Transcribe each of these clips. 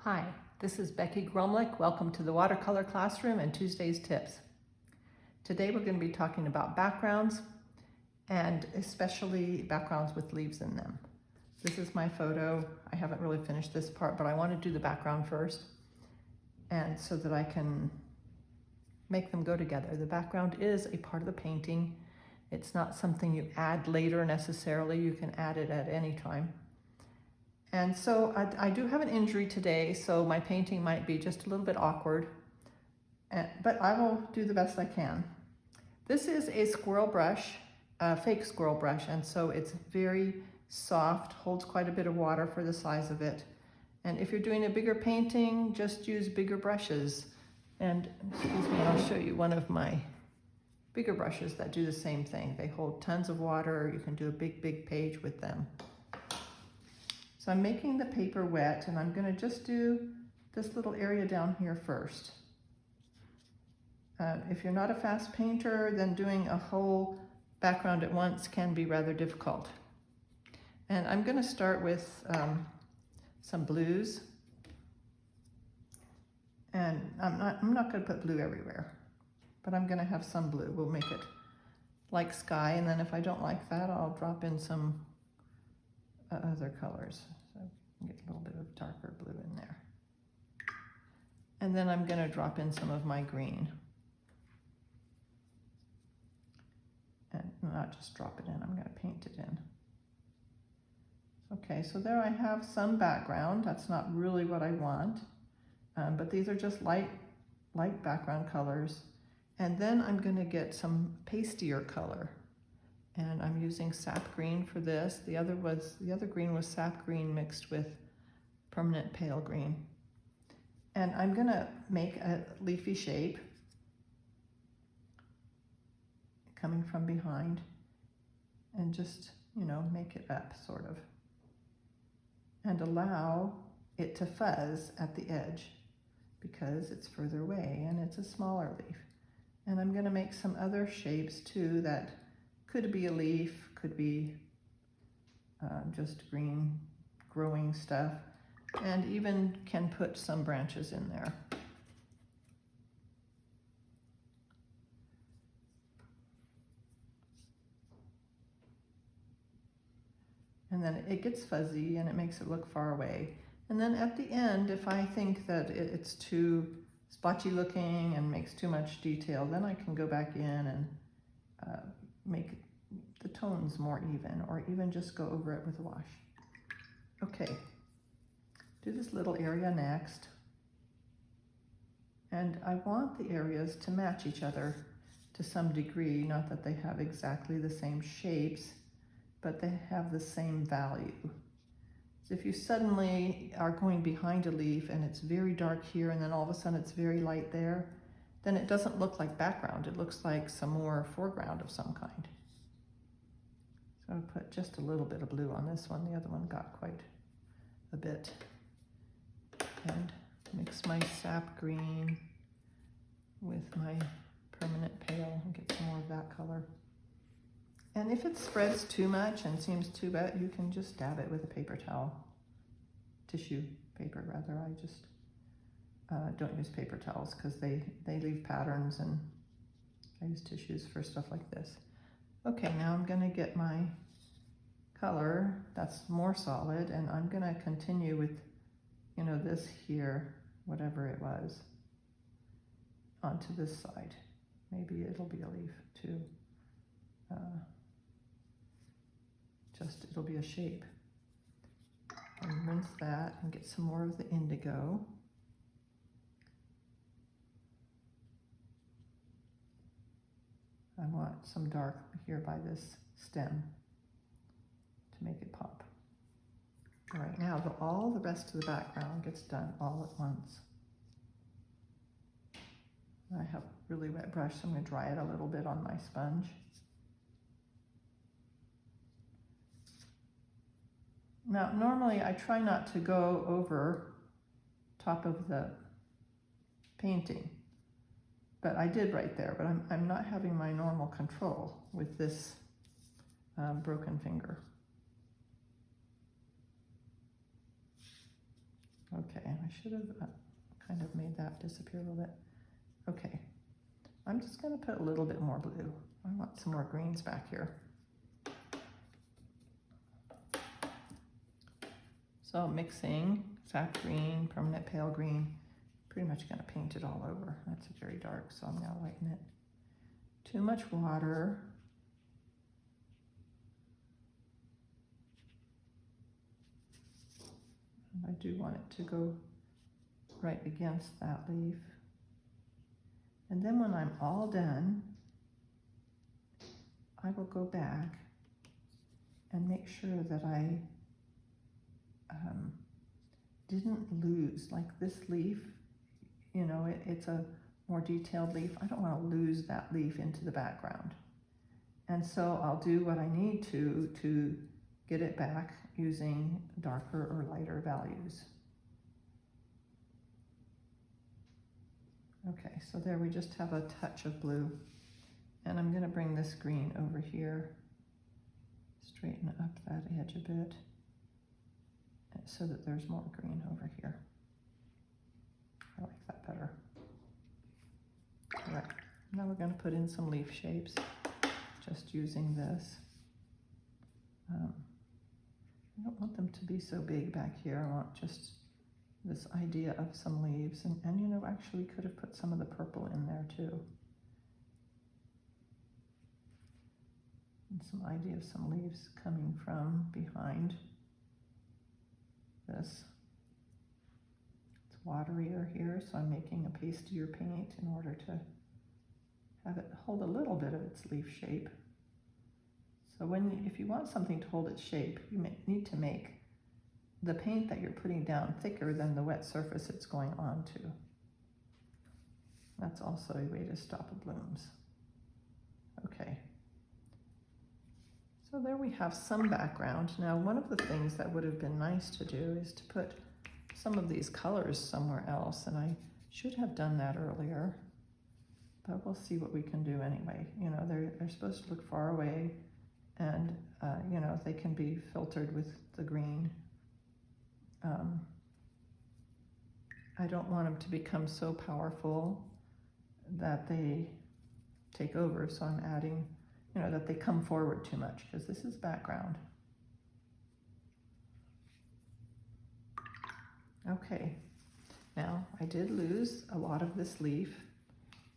Hi, this is Becky Gromlich. Welcome to the Watercolor Classroom and Tuesday's Tips. Today we're going to be talking about backgrounds, and especially backgrounds with leaves in them. This is my photo. I haven't really finished this part, but I want to do the background first, and so that I can make them go together. The background is a part of the painting. It's not something you add later necessarily. You can add it at any time. And so I do have an injury today, so my painting might be just a little bit awkward, but I will do the best I can. This is a squirrel brush, a fake squirrel brush, and so it's very soft, holds quite a bit of water for the size of it. And if you're doing a bigger painting, just use bigger brushes. And excuse me, I'll show you one of my bigger brushes that do the same thing. They hold tons of water. You can do a big page with them. So I'm making the paper wet, and I'm going to just do this little area down here first. If you're not a fast painter, then doing a whole background at once can be rather difficult. And I'm going to start with some blues. And I'm not going to put blue everywhere, but I'm going to have some blue. We'll make it like sky, and then if I don't like that, I'll drop in some other colors. So get a little bit of darker blue in there. And then I'm going to drop in some of my green. And not just drop it in, I'm going to paint it in. Okay, so there I have some background. That's not really what I want, but these are just light background colors. And then I'm going to get some pastier color. And I'm using sap green for this. The other green was sap green mixed with permanent pale green. And I'm gonna make a leafy shape coming from behind and just, make it up sort of. And allow it to fuzz at the edge because it's further away and it's a smaller leaf. And I'm gonna make some other shapes too that could be a leaf, could be just green growing stuff, and even can put some branches in there. And then it gets fuzzy and it makes it look far away. And then at the end, if I think that it's too splotchy looking and makes too much detail, then I can go back in and make the tones more even, or even just go over it with a wash. Okay, do this little area next. And I want the areas to match each other to some degree, not that they have exactly the same shapes, but they have the same value. So if you suddenly are going behind a leaf and it's very dark here and then all of a sudden it's very light there, then it doesn't look like background. It looks like some more foreground of some kind. So I'll put just a little bit of blue on this one. The other one got quite a bit. And mix my sap green with my permanent pale and get some more of that color. And if it spreads too much and seems too wet, you can just dab it with a paper towel. Tissue paper, rather. I just don't use paper towels because they leave patterns, and I use tissues for stuff like this. Okay, now I'm going to get my color that's more solid, and I'm going to continue with, this here, whatever it was, onto this side. Maybe it'll be a leaf too. It'll be a shape. And rinse that and get some more of the indigo. I want some dark here by this stem to make it pop. All right, now all the rest of the background gets done all at once. I have a really wet brush, so I'm going to dry it a little bit on my sponge. Now, normally I try not to go over top of the painting, but I did right there, but I'm not having my normal control with this broken finger. Okay, I should have kind of made that disappear a little bit. Okay, I'm just going to put a little bit more blue. I want some more greens back here. So mixing sap green, permanent pale green, pretty much going to paint it all over. That's very dark, so I'm going to lighten it. Too much water. And I do want it to go right against that leaf. And then when I'm all done, I will go back and make sure that I didn't lose, like this leaf, you know, it's a more detailed leaf. I don't want to lose that leaf into the background. And so I'll do what I need to get it back using darker or lighter values. Okay, so there we just have a touch of blue. And I'm going to bring this green over here, straighten up that edge a bit, so that there's more green over here. I like that better. All right, now we're going to put in some leaf shapes, just using this. I don't want them to be so big back here. I want just this idea of some leaves. And you know, actually could have put some of the purple in there too. And some idea of some leaves coming from behind this. It's waterier here, so I'm making a pastier paint in order to have it hold a little bit of its leaf shape. So if you want something to hold its shape, you need to make the paint that you're putting down thicker than the wet surface it's going onto. That's also a way to stop the blooms. Okay. So there we have some background. Now, one of the things that would have been nice to do is to put some of these colors somewhere else, and I should have done that earlier, but we'll see what we can do anyway. You know, they're supposed to look far away, and you know, they can be filtered with the green. I don't want them to become so powerful that they take over, so I'm adding, you know, that they come forward too much, because this is background. Okay, now I did lose a lot of this leaf,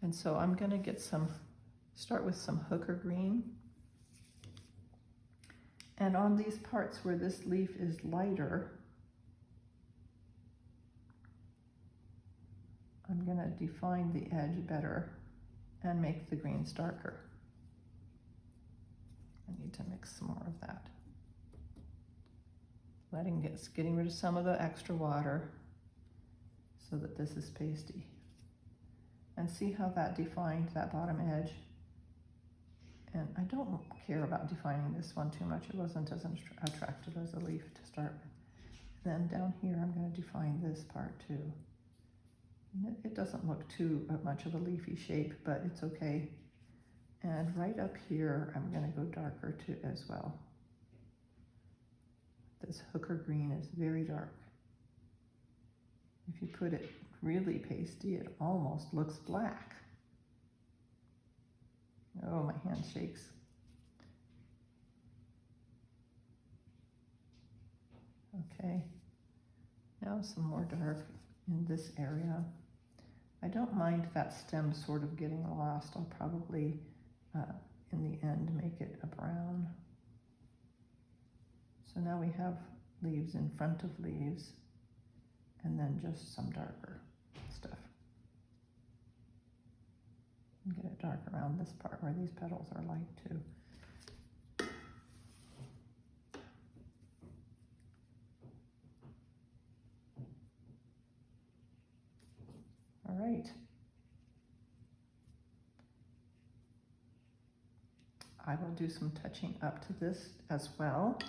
and so I'm going to start with some hooker green. And on these parts where this leaf is lighter, I'm going to define the edge better and make the greens darker. I need to mix some more of that. Getting rid of some of the extra water so that this is pasty. And see how that defined that bottom edge? And I don't care about defining this one too much. It wasn't as attractive as a leaf to start with. Then down here, I'm going to define this part too. And it doesn't look too much of a leafy shape, but it's okay. And right up here, I'm going to go darker too as well. This hooker green is very dark. If you put it really pasty, it almost looks black. Oh, my hand shakes. Okay, now some more dark in this area. I don't mind that stem sort of getting lost. I'll probably, in the end, make it a brown. So now we have leaves in front of leaves, and then just some darker stuff. And get it dark around this part where these petals are light too. All right. I will do some touching up to this as well.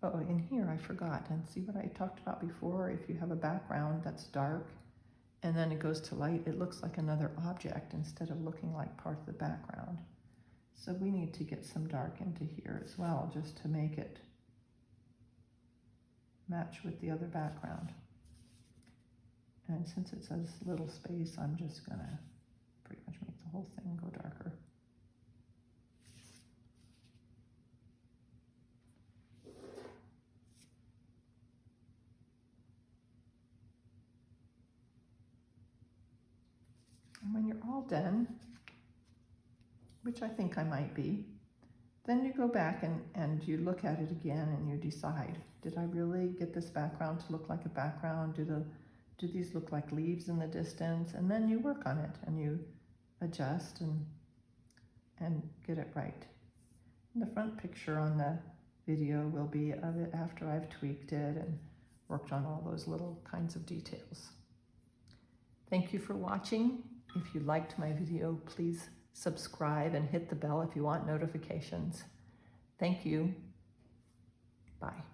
Oh, in here I forgot, and see what I talked about before? If you have a background that's dark and then it goes to light, it looks like another object instead of looking like part of the background. So we need to get some dark into here as well, just to make it match with the other background. And since it says little space, I'm just gonna pretty much make the whole thing go darker. And when you're all done, which I think I might be, then you go back and you look at it again and you decide, did I really get this background to look like a background? Do these look like leaves in the distance? And then you work on it and you adjust and get it right. And the front picture on the video will be of it after I've tweaked it and worked on all those little kinds of details. Thank you for watching. If you liked my video, please subscribe and hit the bell if you want notifications. Thank you. Bye.